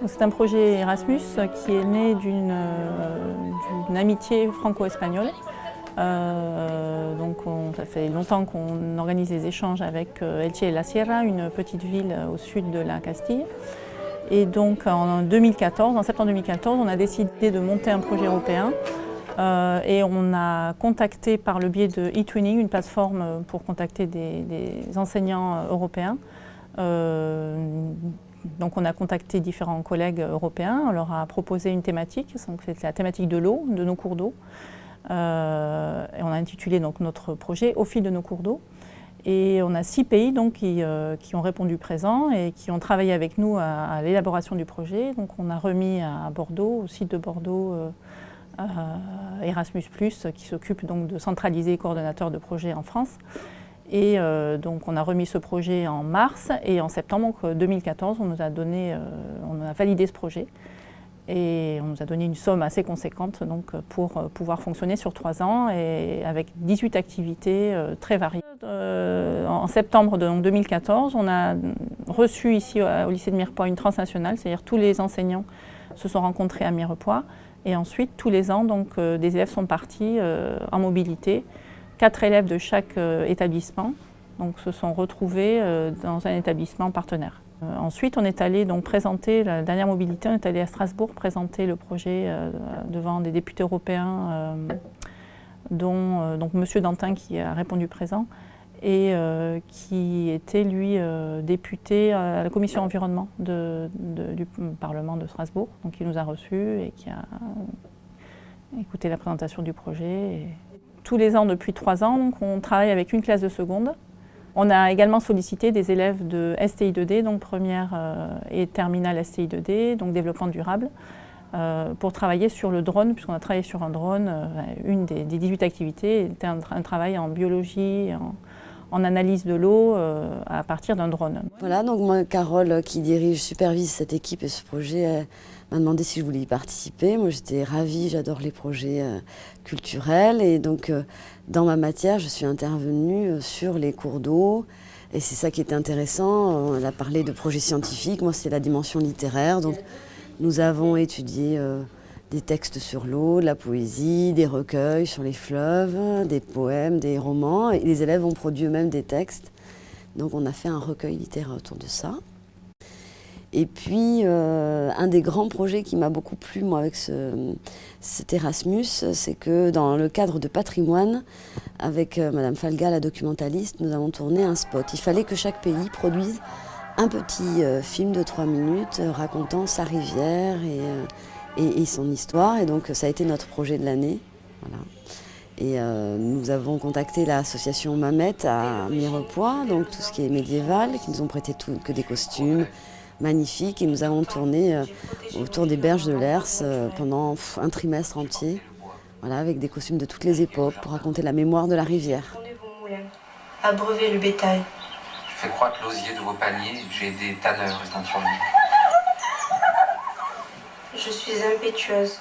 C'est un projet Erasmus qui est né d'une amitié franco-espagnole. Ça fait longtemps qu'on organise des échanges avec Elche de la Sierra, une petite ville au sud de la Castille. Et donc en septembre 2014, on a décidé de monter un projet européen et on a contacté par le biais de eTwinning, une plateforme pour contacter des enseignants européens. Donc on a contacté différents collègues européens, on leur a proposé une thématique, c'est la thématique de l'eau, de nos cours d'eau. Et on a intitulé donc notre projet Au fil de nos cours d'eau. Et on a 6 pays donc, qui ont répondu présent et qui ont travaillé avec nous à l'élaboration du projet. Donc on a remis à Bordeaux, au site de Bordeaux, Erasmus+, qui s'occupe donc de centraliser les coordonnateurs de projets en France. Et donc on a remis ce projet en mars et en septembre 2014, on a validé ce projet. Et on nous a donné une somme assez conséquente donc, pour pouvoir fonctionner sur 3 ans et avec 18 activités très variées. En septembre 2014, on a reçu ici au lycée de Mirepoix une transnationale, c'est-à-dire tous les enseignants se sont rencontrés à Mirepoix. Et ensuite, tous les ans, donc, des élèves sont partis en mobilité. 4 élèves de chaque établissement donc, se sont retrouvés dans un établissement partenaire. Ensuite, on est allé donc présenter, la dernière mobilité, on est allé à Strasbourg présenter le projet devant des députés européens, dont donc M. Dantin qui a répondu présent et qui était lui député à la commission environnement du Parlement de Strasbourg. Donc il nous a reçus et qui a écouté la présentation du projet. Tous les ans, depuis 3 ans, donc, on travaille avec une classe de seconde. On a également sollicité des élèves de STI2D, donc première et terminale STI2D, donc développement durable, pour travailler sur le drone, puisqu'on a travaillé sur un drone. Une des 18 activités était un travail en biologie, en analyse de l'eau à partir d'un drone. Voilà, donc moi, Carole, qui supervise cette équipe et ce projet, m'a demandé si je voulais y participer. Moi, j'étais ravie, j'adore les projets culturels. Et donc, dans ma matière, je suis intervenue sur les cours d'eau. Et c'est ça qui était intéressant. On a parlé de projets scientifiques. Moi, c'est la dimension littéraire. Donc, nous avons étudié des textes sur l'eau, de la poésie, des recueils sur les fleuves, des poèmes, des romans. Et les élèves ont produit eux-mêmes des textes. Donc, on a fait un recueil littéraire autour de ça. Et puis, un des grands projets qui m'a beaucoup plu, moi, avec cet Erasmus, c'est que dans le cadre de patrimoine, avec Madame Falga, la documentaliste, nous avons tourné un spot. Il fallait que chaque pays produise un petit film de 3 minutes racontant sa rivière et son histoire. Et donc, ça a été notre projet de l'année. Voilà. Et nous avons contacté l'association Mamet à Mirepoix, donc tout ce qui est médiéval, qui nous ont prêté que des costumes magnifiques. Et nous avons tourné autour des berges de l'Hers pendant un trimestre entier, voilà, avec des costumes de toutes les époques pour raconter la mémoire de la rivière. Abreuver le bétail. Je fais croître l'osier de vos paniers, j'ai des tanneurs éventuellement. Je suis impétueuse.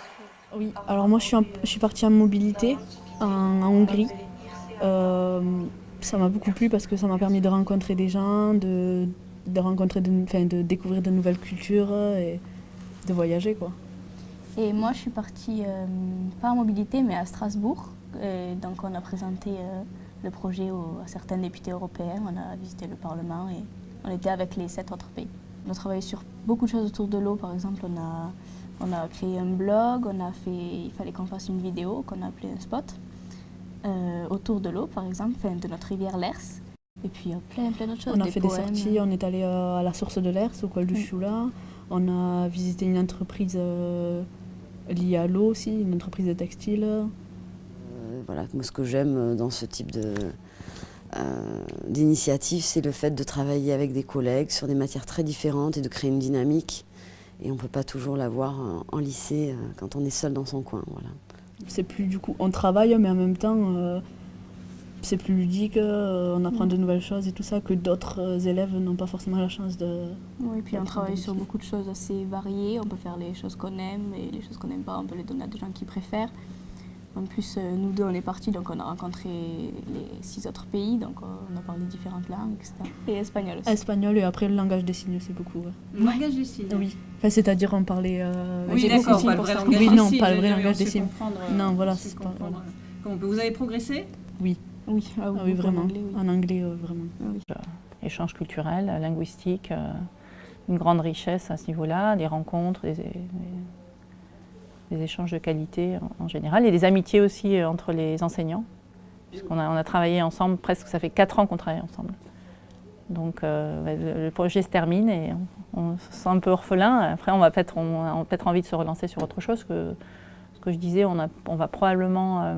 Oui, alors moi je suis partie en mobilité en Hongrie. Ça m'a beaucoup plu parce que ça m'a permis de rencontrer des gens, de découvrir de nouvelles cultures et de voyager, quoi. Et moi je suis partie, pas en mobilité mais à Strasbourg. Et donc on a présenté le projet à certains députés européens, on a visité le Parlement et on était avec les 7 autres pays. On a travaillé sur beaucoup de choses autour de l'eau, par exemple on a créé un blog, il fallait qu'on fasse une vidéo qu'on a appelée un spot autour de l'eau, par exemple, de notre rivière l'Hers. Et puis plein d'autres choses. On a fait des sorties, on est allé à la source de l'Hers, au col du Choula. On a visité une entreprise liée à l'eau aussi, une entreprise de textile. Voilà, moi ce que j'aime dans ce type d'initiative, c'est le fait de travailler avec des collègues sur des matières très différentes et de créer une dynamique. Et on ne peut pas toujours l'avoir en lycée quand on est seul dans son coin. Voilà. C'est plus du coup, on travaille, mais en même temps, c'est plus ludique, on apprend de nouvelles choses et tout ça que d'autres élèves n'ont pas forcément la chance de... Oui, et puis on travaille sur beaucoup de choses assez variées. On peut faire les choses qu'on aime et les choses qu'on n'aime pas, on peut les donner à des gens qui préfèrent. En plus, nous deux, on est partis, donc on a rencontré les 6 autres pays, donc on a parlé différentes langues, etc. Et espagnol aussi. Espagnol et après le langage des signes, c'est beaucoup. Ouais. Le langage des signes. Oui. Enfin, c'est-à-dire on parlait. Oui, j'ai d'accord, beaucoup pas de le vrai signes pour langage ça. des Oui, non, signes. pas le vrai mais langage on des sait signes. comprendre, Non, voilà, on sait c'est pas. comprendre. Voilà. Comment vous avez progressé? Oui, Oui, ah oui, beaucoup vraiment. en anglais, oui. En anglais, vraiment. Oui. Échange culturel, linguistique, une grande richesse à ce niveau-là, des rencontres, des échanges de qualité en général, et des amitiés aussi entre les enseignants, puisqu'on a travaillé ensemble, presque ça fait 4 ans qu'on travaille ensemble. Donc le projet se termine et on se sent un peu orphelin. Après, on a peut-être envie de se relancer sur autre chose. Ce que je disais, on va probablement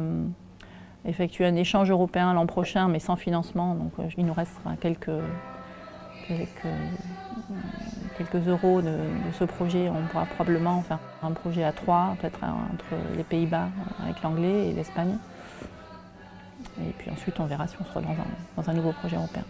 effectuer un échange européen l'an prochain, mais sans financement. Donc il nous reste quelques euros de ce projet. On pourra probablement faire un projet à 3, peut-être entre les Pays-Bas avec l'anglais et l'Espagne. Et puis ensuite, on verra si on se relance dans un nouveau projet européen.